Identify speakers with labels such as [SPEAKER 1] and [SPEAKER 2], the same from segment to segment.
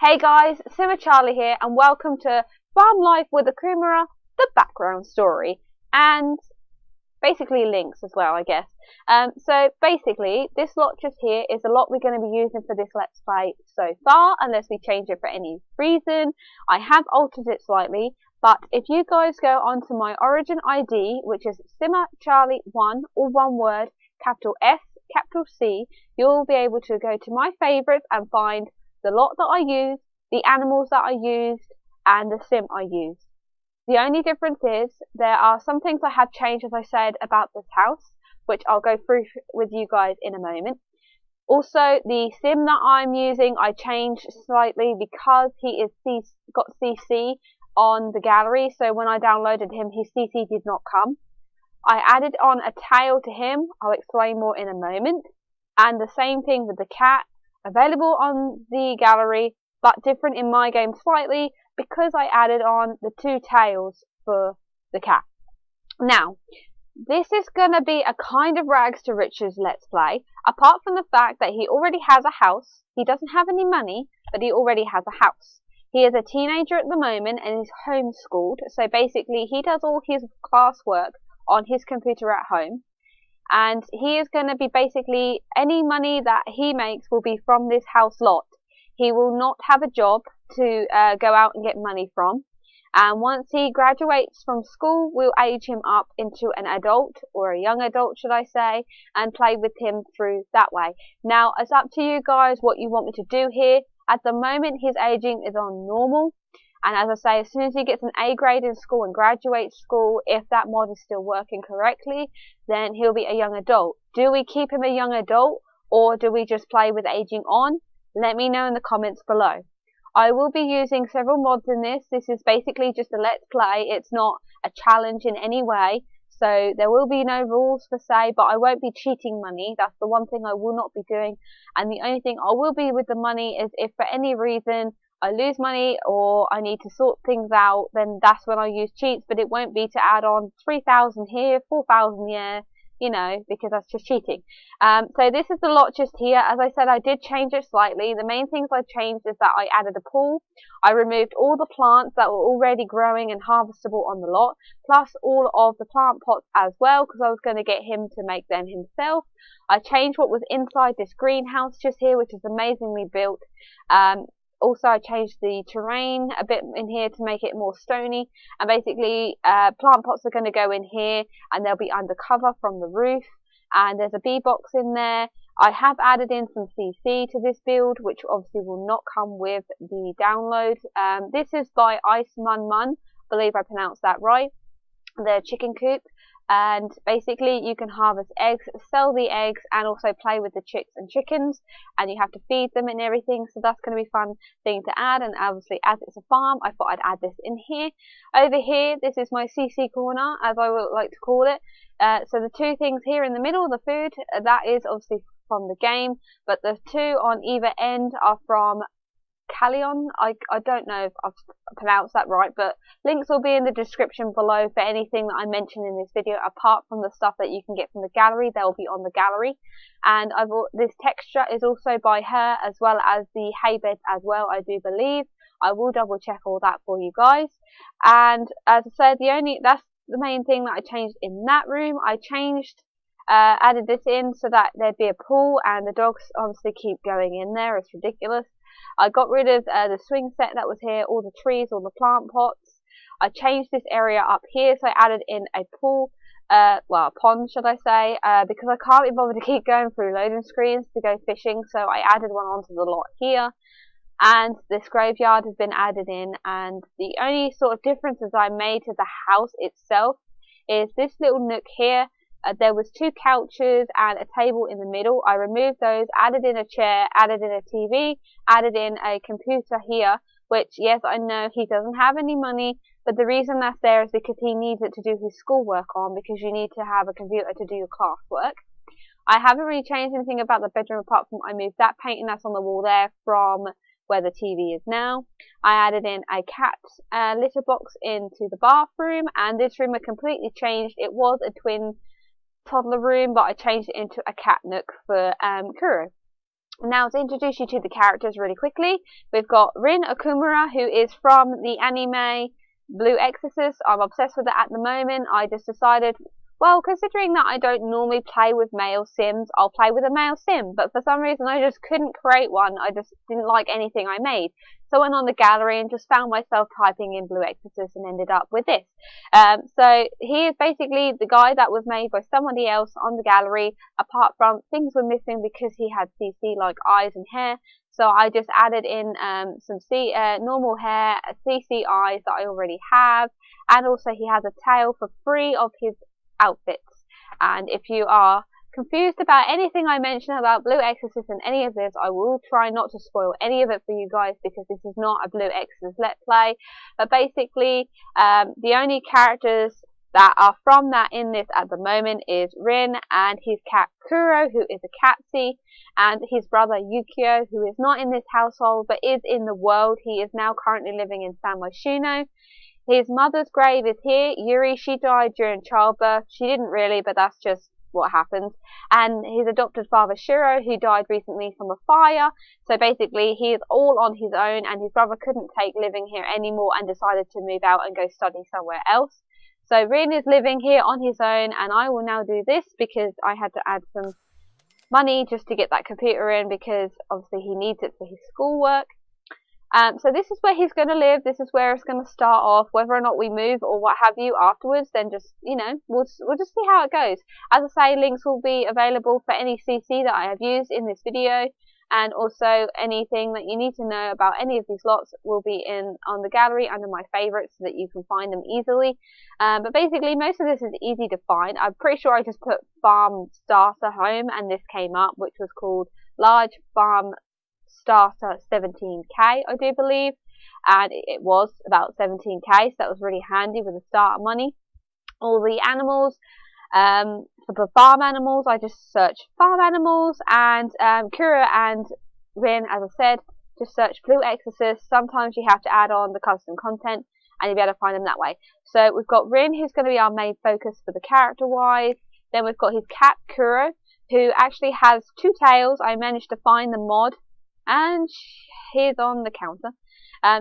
[SPEAKER 1] Hey guys, Simmer Charlie here and welcome to Farm Life with Okumura, the background story, and basically links as well, I guess. So basically, this lot just here is the lot we're going to be using for this Let's Play so far, unless we change it for any reason. I have altered it slightly, but if you guys go onto my origin ID, which is Simmer Charlie 1, all one word, capital S, capital C, you'll be able to go to my favourites and find the lot that I used, the animals that I used, and the sim I used. The only difference is there are some things I have changed, as I said, about this house, which I'll go through with you guys in a moment. Also, the sim that I'm using I changed slightly because he is got CC on the gallery, so when I downloaded him, his CC did not come. I added on a tail to him. I'll explain more in a moment. And the same thing with the cat. Available on the gallery, but different in my game slightly because I added on the two tails for the cat. Now, this is going to be a kind of rags to riches Let's Play, apart from the fact that he already has a house. He doesn't have any money, but he already has a house. He is a teenager at the moment and is homeschooled, so basically he does all his classwork on his computer at home. And he is going to be basically, any money that he makes will be from this house lot. He will not have a job to go out and get money from. And once he graduates from school, we'll age him up into an adult, or a young adult should I say, and play with him through that way. Now, it's up to you guys what you want me to do here. At the moment, his aging is on normal. And as I say, as soon as he gets an A grade in school and graduates school, if that mod is still working correctly, then he'll be a young adult. Do we keep him a young adult, or do we just play with aging on? Let me know in the comments below. I will be using several mods in this. This is basically just a let's play. It's not a challenge in any way. So there will be no rules per se, but I won't be cheating money. That's the one thing I will not be doing. And the only thing I will be with the money is if for any reason I lose money or I need to sort things out, then that's when I use cheats, but it won't be to add on 3,000 here, 4,000 here, you know, because that's just cheating. So this is the lot just here. As I said, I did change it slightly. The main things I changed is that I added a pool. I removed all the plants that were already growing and harvestable on the lot, plus all of the plant pots as well, because I was going to get him to make them himself. I changed what was inside this greenhouse just here, which is amazingly built. Also, I changed the terrain a bit in here to make it more stony. And basically, plant pots are going to go in here and they'll be under cover from the roof. And there's a bee box in there. I have added in some CC to this build, which obviously will not come with the download. This is by Ice Mun Mun. I believe I pronounced that right. The chicken coop. And basically you can harvest eggs, sell the eggs, and also play with the chicks and chickens, and you have to feed them and everything, so that's going to be a fun thing to add. And obviously, as it's a farm, I thought I'd add this in here. Over here, this is my CC corner, as I would like to call it. So the two things here in the middle, the food, that is obviously from the game, but the two on either end are from Callion. I don't know if I've pronounced that right, but links will be in the description below for anything that I mentioned in this video. Apart from the stuff that you can get from the gallery, they'll be on the gallery. And this texture is also by her, as well as the hay beds as well, I do believe. I will double check all that for you guys. And as I said, that's the main thing that I changed in that room. I added this in so that there'd be a pool, and the dogs obviously keep going in there. It's ridiculous. I got rid of the swing set that was here, all the trees, all the plant pots. I changed this area up here, so I added in a pool, well, a pond should I say, because I can't be bothered to keep going through loading screens to go fishing, so I added one onto the lot here. And this graveyard has been added in, and the only sort of differences I made to the house itself is this little nook here. There was two couches and a table in the middle. I removed those, added in a chair, added in a TV, added in a computer here, which, yes, I know he doesn't have any money, but the reason that's there is because he needs it to do his schoolwork on, because you need to have a computer to do your classwork. I haven't really changed anything about the bedroom apart from I moved that painting that's on the wall there from where the TV is now. I added in a cat litter box into the bathroom, and this room I completely changed. It was a twin toddler room, but I changed it into a cat nook for Kuro. Now, to introduce you to the characters really quickly, we've got Rin Okumura, who is from the anime Blue Exorcist. I'm obsessed with it at the moment. I just decided, well, considering that I don't normally play with male sims, I'll play with a male sim. But for some reason, I just couldn't create one. I just didn't like anything I made. So I went on the gallery and just found myself typing in Blue Exorcist and ended up with this. So he is basically the guy that was made by somebody else on the gallery, apart from things were missing because he had CC-like eyes and hair. So I just added in some normal hair, CC eyes that I already have, and also he has a tail for 3 of his outfits. And if you are confused about anything I mention about Blue Exorcist and any of this, I will try not to spoil any of it for you guys, because this is not a Blue Exorcist Let's Play. But basically, the only characters that are from that in this at the moment is Rin and his cat Kuro, who is a catsie, and his brother Yukio, who is not in this household but is in the world. He is now currently living in San Myshuno. His mother's grave is here. Yuri, she died during childbirth. She didn't really, but that's just what happens. And his adopted father Shiro, who died recently from a fire. So basically he is all on his own, and his brother couldn't take living here anymore and decided to move out and go study somewhere else. So Rin is living here on his own, and I will now do this because I had to add some money just to get that computer in, because obviously he needs it for his schoolwork. So this is where he's going to live. This is where it's going to start off. Whether or not we move or what have you afterwards, then just, you know, we'll just see how it goes. As I say, links will be available for any CC that I have used in this video, and also anything that you need to know about any of these lots will be on the gallery under my favourites, so that you can find them easily. But basically, most of this is easy to find. I'm pretty sure I just put farm starter home and this came up, which was called large farm starter 17k, I do believe, and it was about 17k, so that was really handy with the starter money. All the animals, for the farm animals, I just searched farm animals, and Kuro and Rin, as I said, just search Blue Exorcist. Sometimes you have to add on the custom content and you'll be able to find them that way. So we've got Rin, who's going to be our main focus for the character wise. Then we've got his cat Kuro, who actually has 2 tails. I managed to find the mod, and he's on the counter.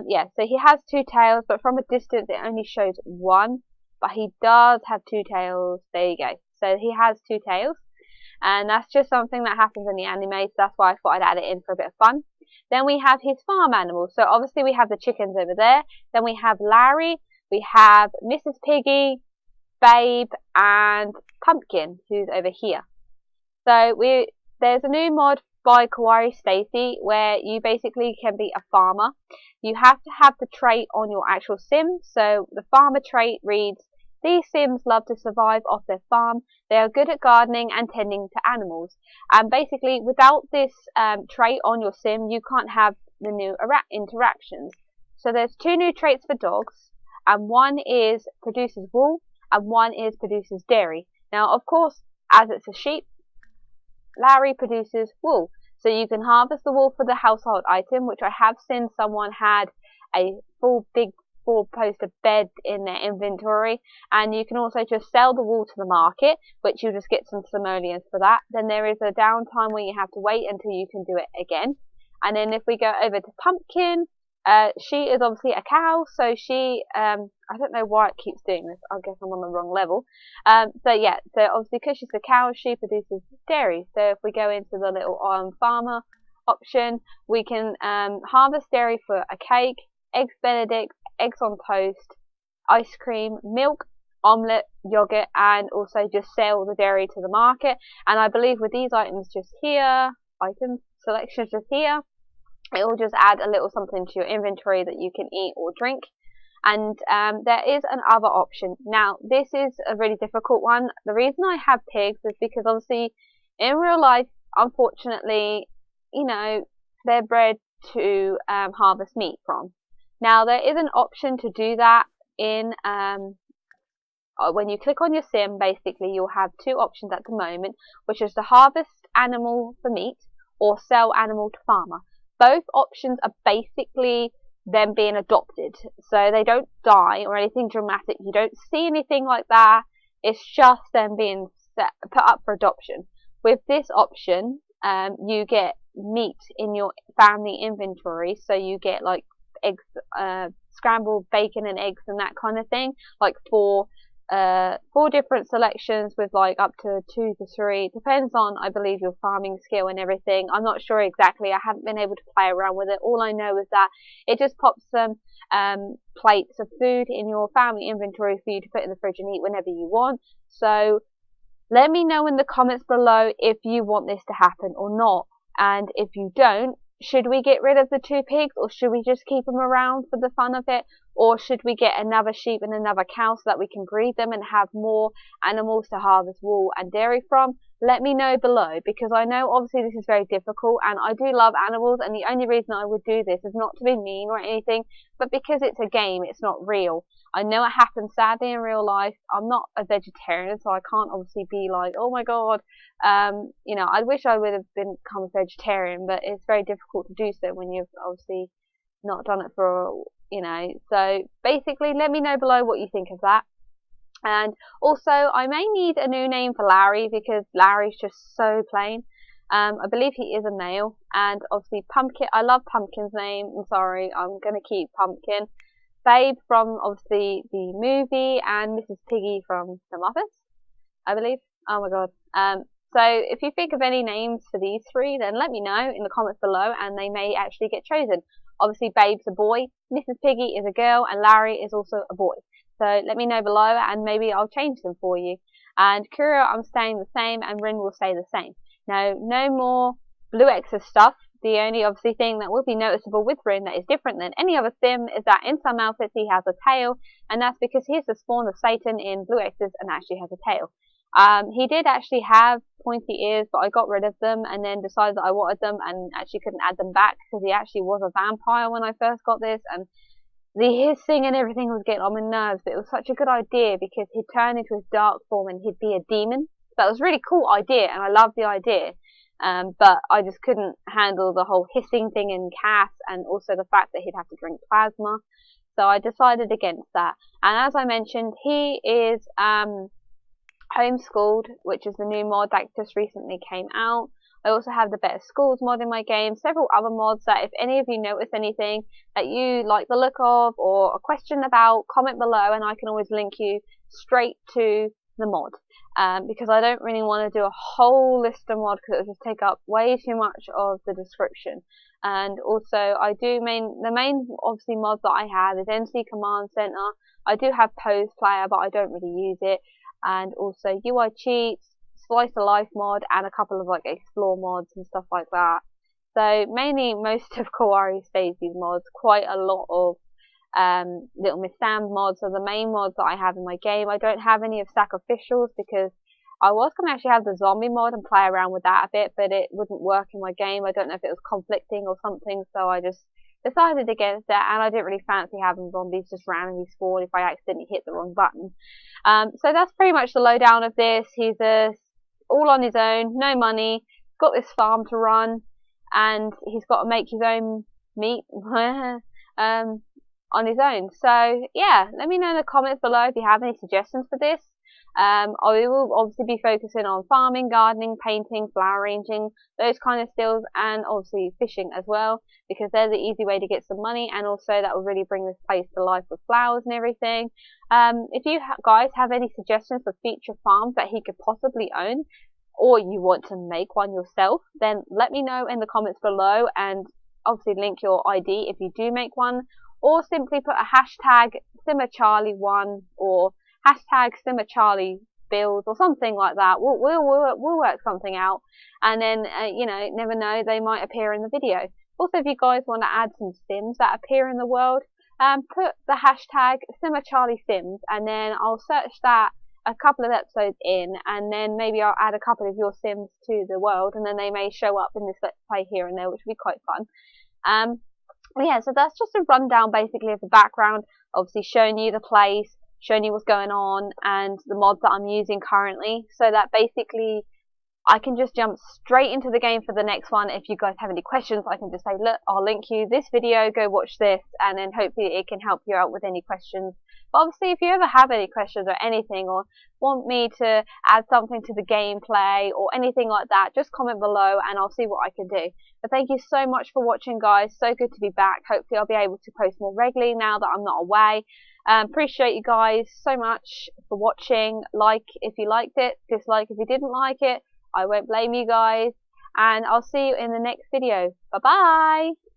[SPEAKER 1] Yeah, so he has 2 tails, but from a distance it only shows 1, but he does have 2 tails. There you go. So he has 2 tails, and that's just something that happens in the anime, so that's why I thought I'd add it in for a bit of fun. Then we have his farm animals. So obviously we have the chickens over there. Then we have Larry, we have Mrs. Piggy, Babe, and Pumpkin, who's over here. So there's a new mod by Kawaii Stacy where you basically can be a farmer. You have to have the trait on your actual sim. So the farmer trait reads, these sims love to survive off their farm. They are good at gardening and tending to animals. And basically without this trait on your sim, you can't have the new interactions. So there's 2 new traits for dogs, and one is produces wool and one is produces dairy. Now of course, as it's a sheep, Larry produces wool, so you can harvest the wool for the household item, which I have seen someone had a full big 4-poster bed in their inventory, and you can also just sell the wool to the market, which you just get some simoleons for that. Then there is a downtime where you have to wait until you can do it again. And then if we go over to Pumpkin, she is obviously a cow, so she, I don't know why it keeps doing this, I guess I'm on the wrong level. So yeah, so obviously because she's a cow, she produces dairy. So if we go into the little farmer option, we can harvest dairy for a cake, eggs benedict, eggs on toast, ice cream, milk, omelette, yogurt, and also just sell the dairy to the market. And I believe with these items just here, item selections just here, it will just add a little something to your inventory that you can eat or drink. And there is another option. Now, this is a really difficult one. The reason I have pigs is because obviously in real life, unfortunately, you know, they're bred to harvest meat from. Now, there is an option to do that in when you click on your sim. Basically, you'll have 2 options at the moment, which is to harvest animal for meat or sell animal to farmer. Both options are basically them being adopted, so they don't die or anything dramatic. You don't see anything like that. It's just them being put up for adoption. With this option, you get meat in your family inventory, so you get like eggs, scrambled bacon and eggs and that kind of thing, like four different selections with like up to 2 to 3, depends on, I believe, your farming skill and everything. I'm not sure exactly, I haven't been able to play around with it. All I know is that it just pops some plates of food in your family inventory for you to put in the fridge and eat whenever you want. So let me know in the comments below if you want this to happen or not, and if you don't, should we get rid of the 2 pigs, or should we just keep them around for the fun of it? Or should we get another sheep and another cow so that we can breed them and have more animals to harvest wool and dairy from? Let me know below, because I know obviously this is very difficult and I do love animals, and the only reason I would do this is not to be mean or anything, but because it's a game, it's not real. I know it happens sadly in real life. I'm not a vegetarian, so I can't obviously be like, oh my god, you know, I wish I would have become a vegetarian, but it's very difficult to do so when you've obviously not done it for, you know. So basically, let me know below what you think of that. And also, I may need a new name for Larry, because Larry's just so plain. I believe he is a male, and obviously Pumpkin, I love Pumpkin's name. I'm sorry, I'm going to keep Pumpkin. Babe from obviously the movie, and Mrs. Piggy from The Muppets, I believe. Oh my god. So if you think of any names for these 3, then let me know in the comments below, and they may actually get chosen. Obviously, Babe's a boy, Mrs. Piggy is a girl, and Larry is also a boy. So let me know below, and maybe I'll change them for you. And Kuro, I'm staying the same, and Rin will stay the same. Now, no more Blue X's stuff. The only obviously thing that will be noticeable with Rin that is different than any other sim is that in some outfits he has a tail, and that's because he is the spawn of Satan in Blue X's and actually has a tail. He did actually have pointy ears, but I got rid of them and then decided that I wanted them and actually couldn't add them back, because he actually was a vampire when I first got this, and the hissing and everything was getting on my nerves. But it was such a good idea because he'd turn into his dark form and he'd be a demon. That was a really cool idea, and I loved the idea. But I just couldn't handle the whole hissing thing in Cass, and also the fact that he'd have to drink plasma. So I decided against that. And as I mentioned, he is homeschooled, which is the new mod that just recently came out. I also have the Better Schools mod in my game, several other mods that if any of you notice anything that you like the look of or a question about, comment below and I can always link you straight to the mod. Because I don't really want to do a whole list of mods, because it would just take up way too much of the description. And also I do the main obviously mods that I have is NC Command Center. I do have Pose Player, but I don't really use it. And also UI Cheats, Slice of Life mod, and a couple of like Explore mods and stuff like that. So mainly most of Kawaii Stacey's mods, quite a lot of Little Miss Sam mods are the main mods that I have in my game. I don't have any of Sacrificials because I was going to actually have the zombie mod and play around with that a bit, but it wouldn't work in my game. I don't know if it was conflicting or something, so I just decided against it, and I didn't really fancy having zombies just randomly spawn if I accidentally hit the wrong button. So that's pretty much the lowdown of this. He's all on his own, no money, got this farm to run, and he's got to make his own meat on his own. So yeah, let me know in the comments below if you have any suggestions for this. I will obviously be focusing on farming, gardening, painting, flower arranging, those kind of skills, and obviously fishing as well, because they're the easy way to get some money, and also that will really bring this place to life with flowers and everything. If you guys have any suggestions for future farms that he could possibly own, or you want to make one yourself, then let me know in the comments below, and obviously link your ID if you do make one, or simply put a hashtag SimmerCharlie1 or hashtag SimmerCharlie build or something like that. We'll work something out, and then you know, never know, they might appear in the video. Also, if you guys want to add some sims that appear in the world, put the hashtag SimmerCharlieSims, and then I'll search that a couple of episodes in, and then maybe I'll add a couple of your sims to the world, and then they may show up in this Let's Play here and there, which will be quite fun. Yeah, so that's just a rundown basically of the background, obviously showing you the place, showing you what's going on, and the mods that I'm using currently, so that basically I can just jump straight into the game for the next one. If you guys have any questions, I can just say, look, I'll link you this video, go watch this, and then hopefully it can help you out with any questions. But obviously, if you ever have any questions or anything, or want me to add something to the gameplay or anything like that, just comment below and I'll see what I can do. But thank you so much for watching, guys. So good to be back. Hopefully I'll be able to post more regularly now that I'm not away. Appreciate you guys so much for watching. Like if you liked it, dislike if you didn't like it. I won't blame you guys, and I'll see you in the next video. Bye bye!